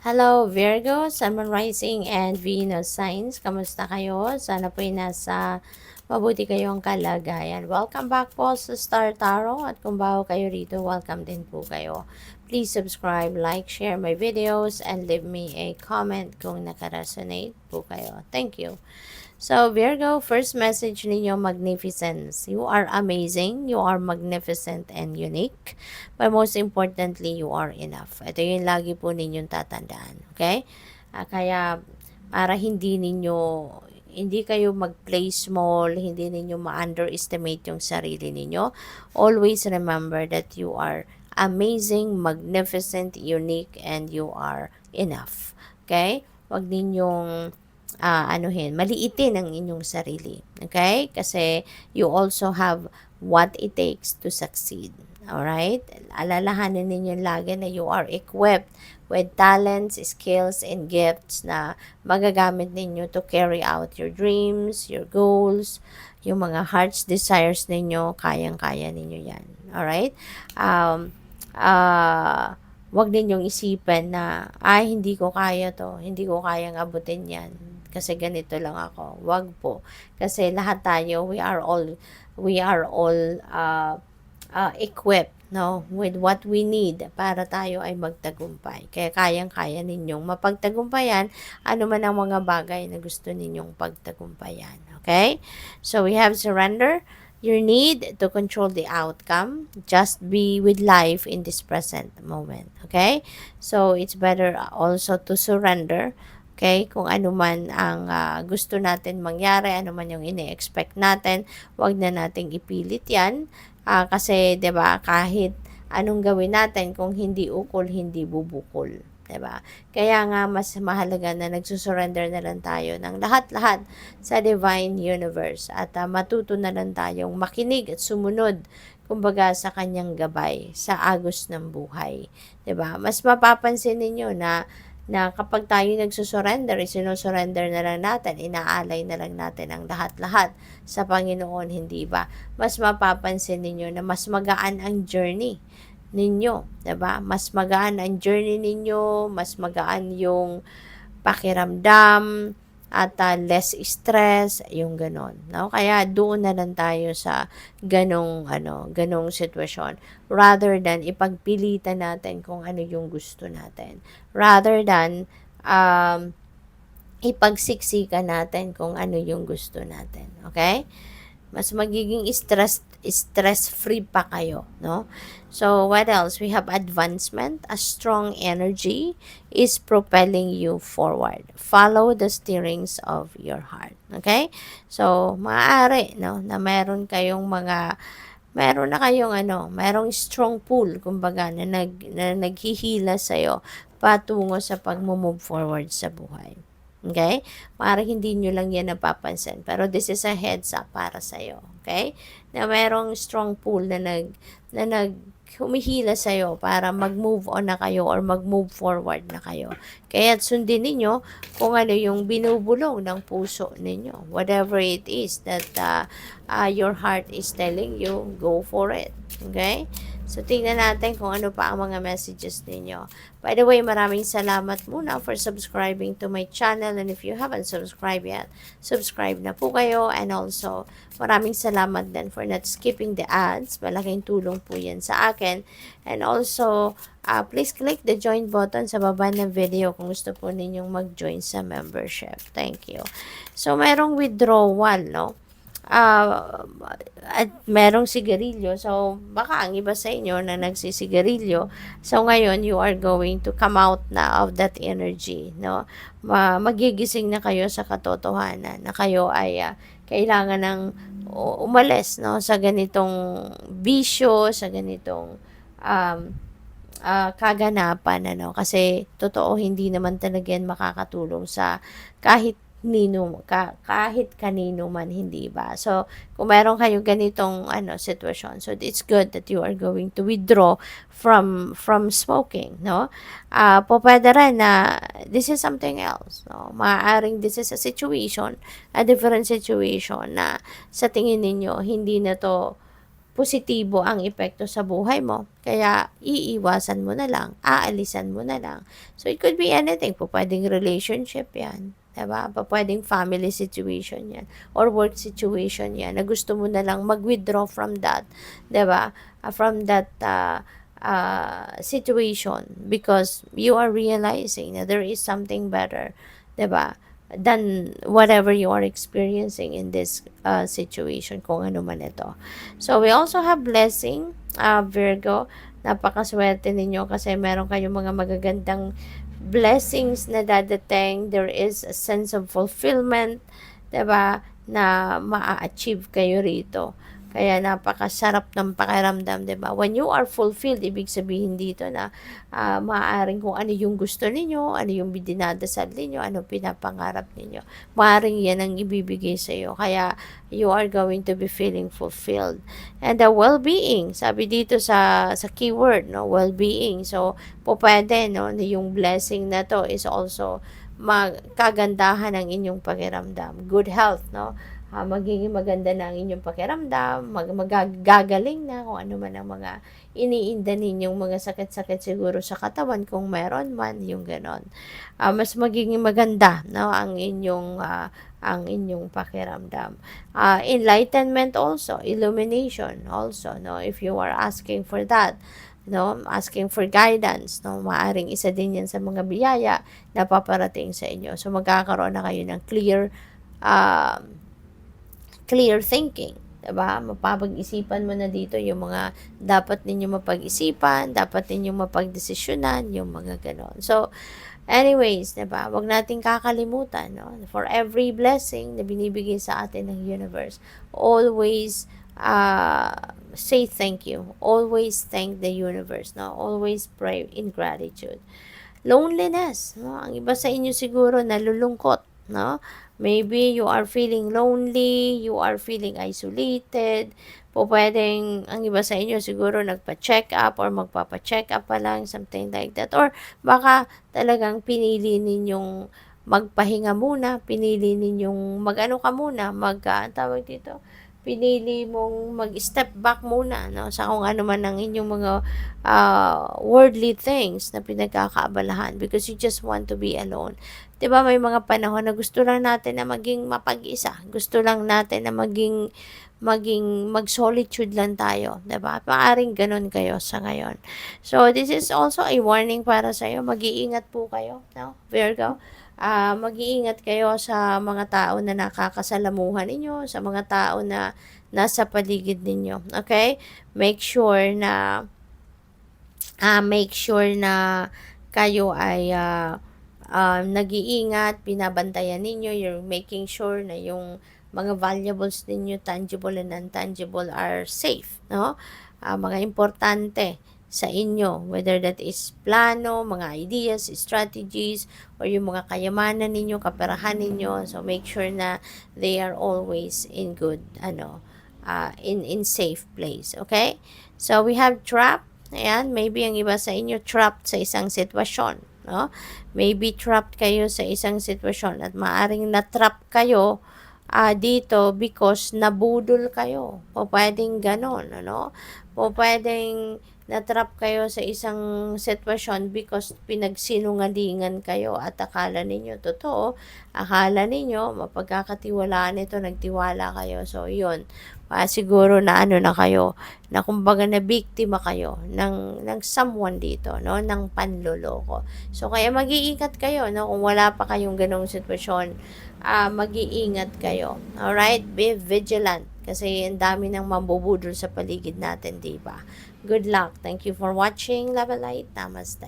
Hello Virgo, Sun, Moon Rising, and Venus Signs. Kamusta kayo? Sana po'y nasa mabuti kayong kalagayan. Welcome back po sa Star Tarot. At kung bago kayo rito, welcome din po kayo. Please subscribe, like, share my videos, and leave me a comment kung nakaresonate po kayo. Thank you. So, Virgo, first message ninyo, magnificence. You are amazing, you are magnificent and unique. But most importantly, you are enough. Ito yung lagi po ninyong tatandaan. Okay? Kaya, para hindi kayo mag-play small, hindi ninyo ma-underestimate yung sarili ninyo. Always remember that you are amazing, magnificent, unique, and you are enough. Okay? Huwag ninyong maliitin ang inyong sarili. Okay? Kasi you also have what it takes to succeed. Alright? Alalahanin ninyo lagi na you are equipped with talents, skills, and gifts na magagamit ninyo to carry out your dreams, your goals, yung mga heart's desires ninyo, kayang-kaya ninyo yan. Alright? Um, Wag ninyong isipin na, ay, hindi ko kaya to, hindi ko kayang abutin yan kasi ganito lang ako. Wag po. Kasi lahat tayo, we are all equipped, no, with what we need para tayo ay magtagumpay. Kaya kayang-kaya ninyong mapagtagumpayan ano man ang mga bagay na gusto ninyong pagtagumpayan. Okay? So we have surrender your need to control the outcome. Just be with life in this present moment. Okay? So it's better also to surrender. Okay? Kung ano man ang gusto natin mangyari, ano man yung ine-expect natin, wag na nating ipilit yan. Kasi, 'di ba, kahit anong gawin natin, kung hindi ukol, hindi bubukol. 'Di ba? Kaya nga, mas mahalaga na nagsusurrender na lang tayo ng lahat-lahat sa divine universe. At matuto na lang tayong makinig at sumunod, kumbaga, sa kanyang gabay, sa agos ng buhay. 'Di ba? Mas mapapansin ninyo na kapag tayo nagsusurrender, sinusurrender na lang natin, inaalay na lang natin ang lahat-lahat sa Panginoon, hindi ba? Mas mapapansin ninyo na mas magaan ang journey ninyo, 'di ba? Mas magaan ang journey ninyo, mas magaan yung pakiramdam, at less stress, yung ganon, no? Kaya doon na lang tayo sa ganong sitwasyon, rather than ipagpilitan natin kung ano yung gusto natin, rather than ipagsiksikan natin kung ano yung gusto natin. Okay? Mas magiging stress-free pa kayo, no? So, what else? We have advancement. A strong energy is propelling you forward. Follow the steerings of your heart. Okay? So, maaari, no, na meron na kayong merong strong pull, kumbaga, na naghihila sa'yo patungo sa pag-move forward sa buhay. Okay? Maaaring hindi nyo lang yan napapansin. Pero this is a heads up para sa'yo. Okay? Na merong strong pull na humihila sa'yo para mag-move on na kayo or mag-move forward na kayo. Kaya sundin ninyo kung ano yung binubulong ng puso ninyo. Whatever it is that your heart is telling you, go for it. Okay? So, tingnan natin kung ano pa ang mga messages ninyo. By the way, maraming salamat muna for subscribing to my channel. And if you haven't subscribed yet, subscribe na po kayo. And also, maraming salamat din for not skipping the ads. Malaking tulong po yan sa akin. And also, please click the join button sa baba ng video kung gusto po ninyong mag-join sa membership. Thank you. So, merong withdrawal, no? At merong sigarilyo. So, baka ang iba sa inyo na nagsisigarilyo. So, ngayon, you are going to come out na of that energy, no? Magigising na kayo sa katotohanan na kayo ay kailangan ng umalis, no? Sa ganitong bisyo, sa ganitong kaganapan, kasi totoo, hindi naman talaga yan makakatulong sa kahit kanino man, hindi ba? So, kung meron kayong ganitong sitwasyon, so it's good that you are going to withdraw from smoking, no? Pwede rin na this is something else, no? Maaaring this is a situation, a different situation na sa tingin ninyo hindi na to positibo ang epekto sa buhay mo. Kaya, iiwasan mo na lang, aalisan mo na lang. So, it could be anything. Pwedeng relationship yan. Diba? Pwedeng family situation yan. Or work situation yan. Na gusto mo na lang mag-withdraw from that. Diba? From that situation. Because you are realizing that there is something better. Diba? Than whatever you are experiencing in this situation, kung ano man ito. So, we also have blessing, Virgo. Napakaswerte ninyo kasi meron kayong mga magagandang blessings na dadating. There is a sense of fulfillment, diba, na maa-achieve kayo rito. Kaya napakasarap ng pakiramdam, 'di ba? When you are fulfilled, ibig sabihin dito na maaaring kung ano yung gusto ninyo, ano yung dinadasal ninyo, ano pinapangarap ninyo. Maaaring 'yan ang ibibigay sa iyo. Kaya you are going to be feeling fulfilled. And the well-being, sabi dito sa keyword, no, well-being. So, pwede, no, yung blessing na to is also magkagandahan ng inyong pakiramdam. Good health, no? Magiging maganda na ang inyong pakiramdam, magagaling na kung ano man ang mga iniinda ninyong mga sakit-sakit siguro sa katawan kung meron man, yung ganon. Mas magiging maganda, no, ang inyong pakiramdam. Enlightenment also, illumination also, no, if you are asking for that, no, asking for guidance, no, maaring isa din yan sa mga biyaya na paparating sa inyo. So, magkakaroon na kayo ng clear thinking, diba? Mapapag-isipan mo na dito yung mga dapat ninyo mapag-isipan, dapat ninyo mapag-desisyonan, yung mga ganon. So, anyways, diba? Huwag nating kakalimutan, no? For every blessing na binibigay sa atin ng universe, always say thank you. Always thank the universe, no? Always pray in gratitude. Loneliness, no? Ang iba sa inyo siguro nalulungkot, no? Maybe you are feeling lonely, you are feeling isolated. Pwedeng ang iba sa inyo siguro nagpa-check up or magpapa-check up pa lang, something like that. Or baka talagang pinili ninyong magpahinga muna, pinili ninyong mag-ano ka muna, tawag dito, pinili mong mag-step back muna, no, sa kung ano man ang inyong mga worldly things na pinagkakaabalahan because you just want to be alone. 'Di ba may mga panahon na gusto lang natin na maging mapag-isa. Gusto lang natin na maging mag-solitude lang tayo, 'di ba? Maaring ganoon kayo sa ngayon. So this is also a warning para sa iyo. Mag-iingat po kayo, no? Virgo. Mag-iingat kayo sa mga tao na nakakasalamuhan ninyo, sa mga tao na nasa paligid ninyo. Okay? Make sure na kayo ay nag-iingat, binabantayan ninyo, you're making sure na yung mga valuables ninyo, tangible and intangible, are safe, no? Mga importante sa inyo, whether that is plano, mga ideas, strategies, or yung mga kayamanan ninyo, kaperahan ninyo. So, make sure na they are always in good, in safe place. Okay? So, we have trap. Ayan, maybe ang iba sa inyo trapped sa isang sitwasyon, no? Maybe trapped kayo sa isang sitwasyon at maaring na-trap kayo dito because nabudol kayo. Pwedeng ganon, ano? Pwedeng na-trap kayo sa isang sitwasyon because pinagsinungalingan kayo at akala ninyo totoo, akala ninyo mapagkakatiwalaan ito, nagtiwala kayo. So, yun. Siguro na na kayo, na kumbaga na biktima kayo ng someone dito, no, ng panloloko. So, kaya mag-iingat kayo, no, kung wala pa kayong ganong sitwasyon, mag-iingat kayo. Alright? Be vigilant. Kasi ang dami ng mambubudol sa paligid natin, di ba? Good luck. Thank you for watching. Love and light. Namaste.